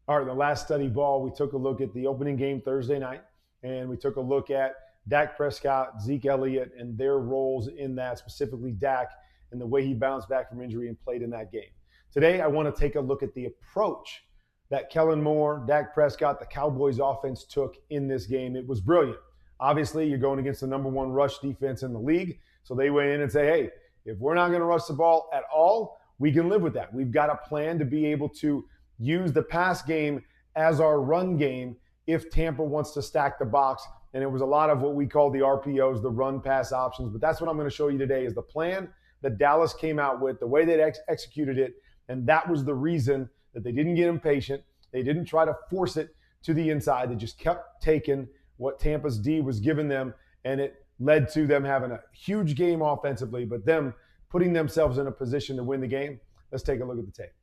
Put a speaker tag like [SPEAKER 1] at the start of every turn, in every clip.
[SPEAKER 1] All right, in the last study ball, we took a look at the opening game Thursday night, and we took a look at Dak Prescott, Zeke Elliot, and their roles in that, specifically Dak, and the way he bounced back from injury and played in that game. Today, I want to take a look at the approach that Kellen Moore, Dak Prescott, the Cowboys offense took in this game. It was brilliant. Obviously, you're going against the number one rush defense in the league, so they went in and say, hey, if we're not going to rush the ball at all, we can live with that. We've got a plan to be able to use the pass game as our run game if Tampa wants to stack the box. And it was a lot of what we call the RPOs, the run pass options. But that's what I'm going to show you today is the plan that Dallas came out with, the way they executed it. And that was the reason that they didn't get impatient. They didn't try to force it to the inside. They just kept taking what Tampa's D was giving them. And it led to them having a huge game offensively, but them putting themselves in a position to win the game. Let's take a look at the tape.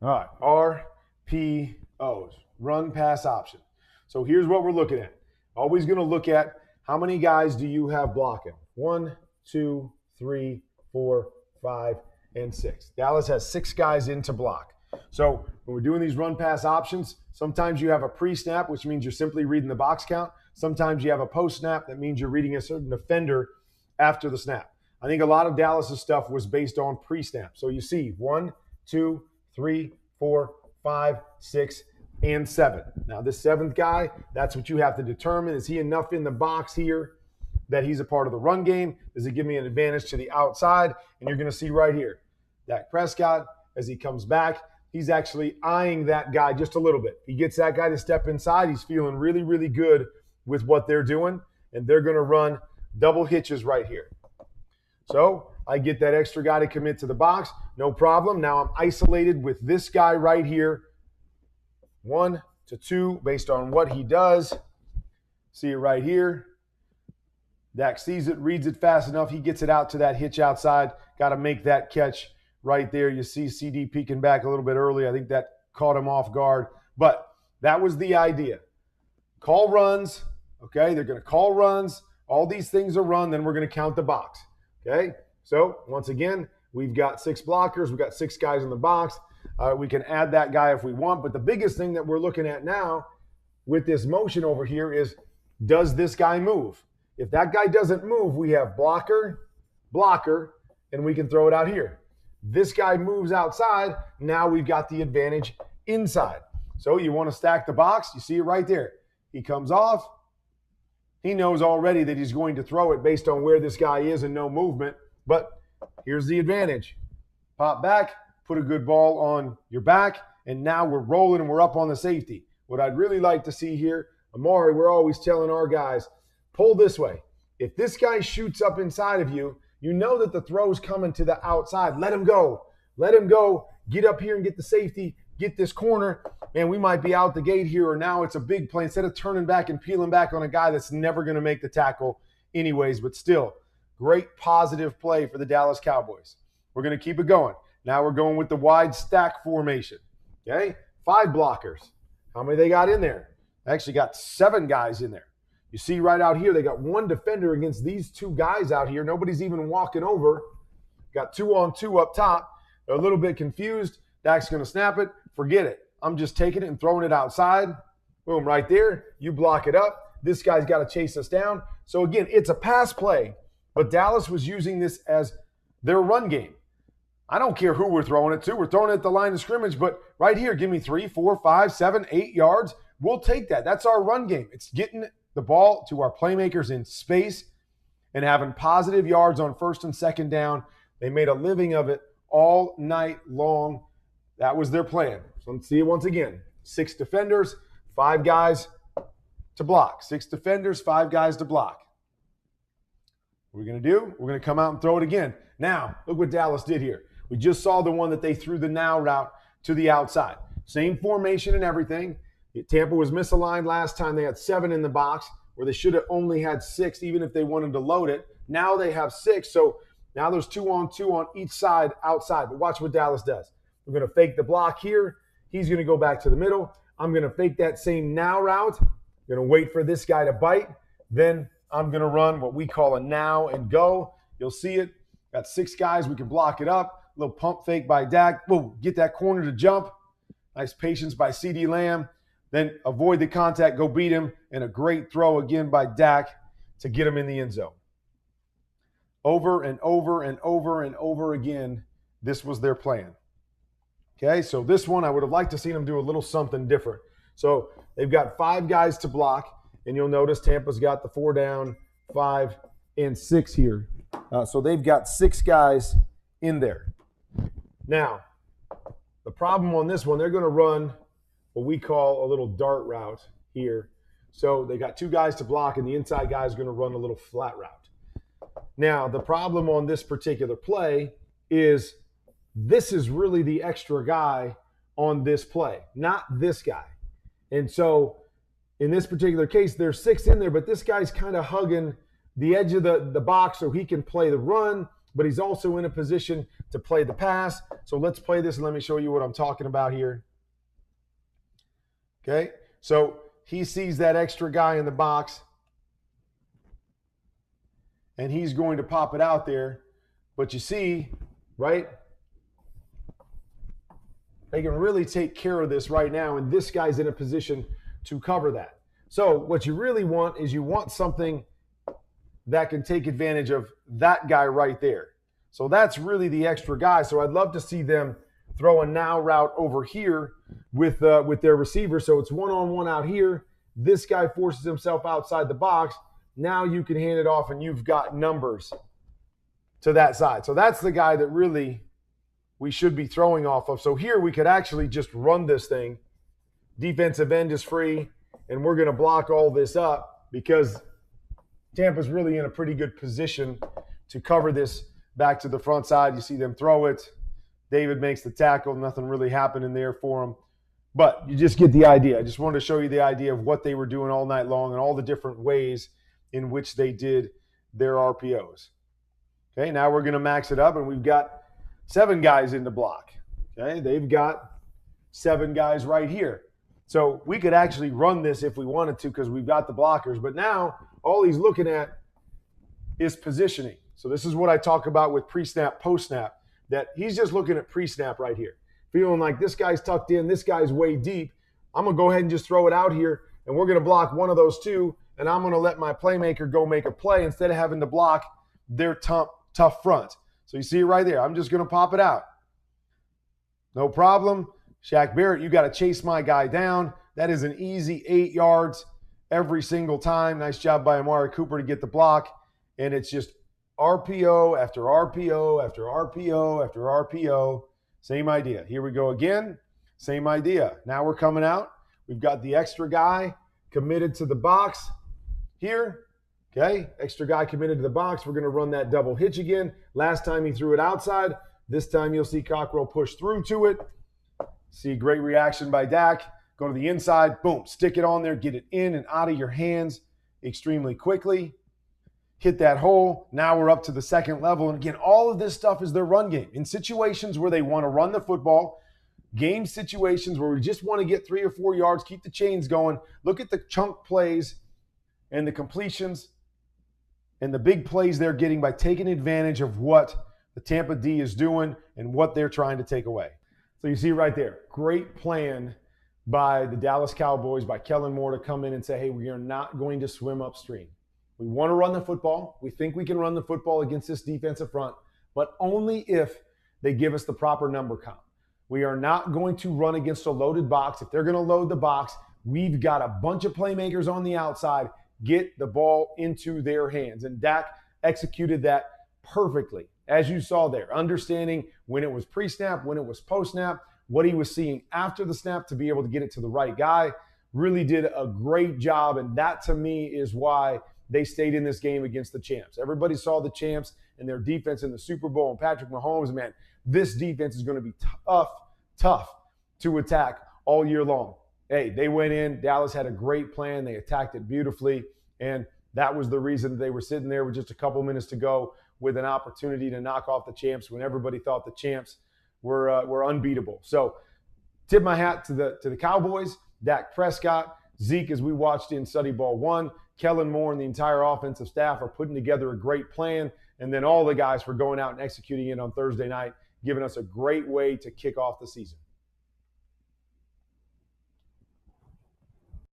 [SPEAKER 1] All right, RPOs, run pass option. So here's what we're looking at. Always going to look at how many guys do you have blocking? 1, 2, 3, 4, 5, and 6. Dallas has 6 guys in to block. So when we're doing these run pass options, sometimes you have a pre-snap, which means you're simply reading the box count. Sometimes you have a post-snap. That means you're reading a certain defender after the snap. I think a lot of Dallas's stuff was based on pre-snap. So you see 1, 2, 3, 4, 5, 6, and 7. Now, this 7th guy, that's what you have to determine. Is he enough in the box here that he's a part of the run game? Does it give me an advantage to the outside? And you're going to see right here, Dak Prescott, as he comes back, he's actually eyeing that guy just a little bit. He gets that guy to step inside. He's feeling really, really good with what they're doing, and they're going to run double hitches right here. So I get that extra guy to commit to the box. No problem. Now I'm isolated with this guy right here. 1 to 2 based on what he does. See it right here. Dak sees it, reads it fast enough. He gets it out to that hitch outside. Got to make that catch right there. You see CD peeking back a little bit early. I think that caught him off guard. But that was the idea. Call runs. Okay, they're going to call runs. All these things are run. Then we're going to count the box. Okay, so once again, we've got 6 blockers. We've got 6 guys in the box. We can add that guy if we want. But the biggest thing that we're looking at now with this motion over here is, does this guy move? If that guy doesn't move, we have blocker, blocker, and we can throw it out here. This guy moves outside. Now we've got the advantage inside. So you want to stack the box. You see it right there. He comes off. He knows already that he's going to throw it based on where this guy is and no movement. But here's the advantage. Pop back, put a good ball on your back, and now we're rolling and we're up on the safety. What I'd really like to see here, Amari, we're always telling our guys, pull this way. If this guy shoots up inside of you, you know that the throw's coming to the outside. Let him go. Let him go. Get up here and get the safety. Get this corner. Man, we might be out the gate here, or now it's a big play. Instead of turning back and peeling back on a guy that's never going to make the tackle anyways, but still, great positive play for the Dallas Cowboys. We're going to keep it going. Now we're going with the wide stack formation. Okay, 5 blockers. How many they got in there? They actually got 7 guys in there. You see right out here, they got 1 defender against these 2 guys out here. Nobody's even walking over. Got 2 on 2 up top. They're a little bit confused. Dak's going to snap it. Forget it. I'm just taking it and throwing it outside. Boom, right there. You block it up. This guy's got to chase us down. So, again, it's a pass play, but Dallas was using this as their run game. I don't care who we're throwing it to. We're throwing it at the line of scrimmage, but right here, give me 3, 4, 5, 7, 8 yards. We'll take that. That's our run game. It's getting the ball to our playmakers in space and having positive yards on first and second down. They made a living of it all night long. That was their plan. So let's see it once again. 6 defenders, 5 guys to block. 6 defenders, 5 guys to block. What we're going to do, we're going to come out and throw it again. Now, look what Dallas did here. We just saw the one that they threw the now route to the outside. Same formation and everything. Tampa was misaligned last time. They had 7 in the box where they should have only had 6 even if they wanted to load it. Now they have 6. So now there's 2 on 2 on each side outside. But watch what Dallas does. We're going to fake the block here. He's going to go back to the middle. I'm going to fake that same now route. I'm going to wait for this guy to bite. Then I'm going to run what we call a now and go. You'll see it. Got 6 guys. We can block it up. A little pump fake by Dak. Boom, get that corner to jump. Nice patience by CeeDee Lamb. Then avoid the contact, go beat him, and a great throw again by Dak to get him in the end zone. Over and over and over and over again, this was their plan. Okay, so this one I would have liked to see them do a little something different. So they've got 5 guys to block, and you'll notice Tampa's got the 4 down, 5, and 6 here. So they've got 6 guys in there. Now, the problem on this one, they're going to run what we call a little dart route here. So they got 2 guys to block, and the inside guy is going to run a little flat route. Now, the problem on this particular play is this is really the extra guy on this play, not this guy. And so in this particular case, there's 6 in there, but this guy's kind of hugging the edge of the box so he can play the run, but he's also in a position to play the pass. So let's play this and let me show you what I'm talking about here. Okay, so he sees that extra guy in the box, and he's going to pop it out there. But you see, right, they can really take care of this right now, and this guy's in a position to cover that. So what you really want is you want something that can take advantage of that guy right there. So that's really the extra guy. So I'd love to see them throw a now route over here with their receiver. So it's one-on-one out here. This guy forces himself outside the box. Now you can hand it off, and you've got numbers to that side. So that's the guy that really we should be throwing off of. So here we could actually just run this thing. Defensive end is free, and we're going to block all this up because Tampa's really in a pretty good position to cover this back to the front side. You see them throw it. David makes the tackle. Nothing really happening there for him. But you just get the idea. I just wanted to show you the idea of what they were doing all night long and all the different ways in which they did their RPOs. Okay, now we're going to max it up, and we've got 7 guys in the block. Okay, they've got 7 guys right here. So we could actually run this if we wanted to because we've got the blockers. But now all he's looking at is positioning. So this is what I talk about with pre-snap, post-snap, that he's just looking at pre-snap right here. Feeling like this guy's tucked in, this guy's way deep. I'm going to go ahead and just throw it out here, and we're going to block one of those 2, and I'm going to let my playmaker go make a play instead of having to block their tough front. So you see it right there. I'm just going to pop it out. No problem. Shaq Barrett, you got to chase my guy down. That is an easy 8 yards every single time. Nice job by Amari Cooper to get the block. And it's just RPO after RPO after RPO after RPO. Same idea. Here we go again. Same idea. Now we're coming out. We've got the extra guy committed to the box here. Okay, extra guy committed to the box. We're going to run that double hitch again. Last time he threw it outside. This time you'll see Cockrell push through to it. See great reaction by Dak. Go to the inside. Boom. Stick it on there. Get it in and out of your hands extremely quickly. Hit that hole. Now we're up to the second level. And again, all of this stuff is their run game. In situations where they want to run the football, game situations where we just want to get 3 or 4 yards, keep the chains going. Look at the chunk plays and the completions and the big plays they're getting by taking advantage of what the Tampa D is doing and what they're trying to take away. So you see right there, great plan by the Dallas Cowboys, by Kellen Moore to come in and say, hey, we are not going to swim upstream. We want to run the football. We think we can run the football against this defensive front, but only if they give us the proper number count. We are not going to run against a loaded box. If they're going to load the box, we've got a bunch of playmakers on the outside. Get the ball into their hands. And Dak executed that perfectly, as you saw there, understanding when it was pre-snap, when it was post-snap, what he was seeing after the snap to be able to get it to the right guy. Really did a great job, and that to me is why they stayed in this game against the champs. Everybody saw the champs and their defense in the Super Bowl, and Patrick Mahomes, man, this defense is going to be tough to attack all year long. Hey, they went in. Dallas had a great plan. They attacked it beautifully, and that was the reason they were sitting there with just a couple minutes to go with an opportunity to knock off the champs when everybody thought the champs were unbeatable. So tip my hat to the Cowboys, Dak Prescott, Zeke, as we watched in StudyBall 1, Kellen Moore and the entire offensive staff are putting together a great plan, and then all the guys for going out and executing it on Thursday night, giving us a great way to kick off the season.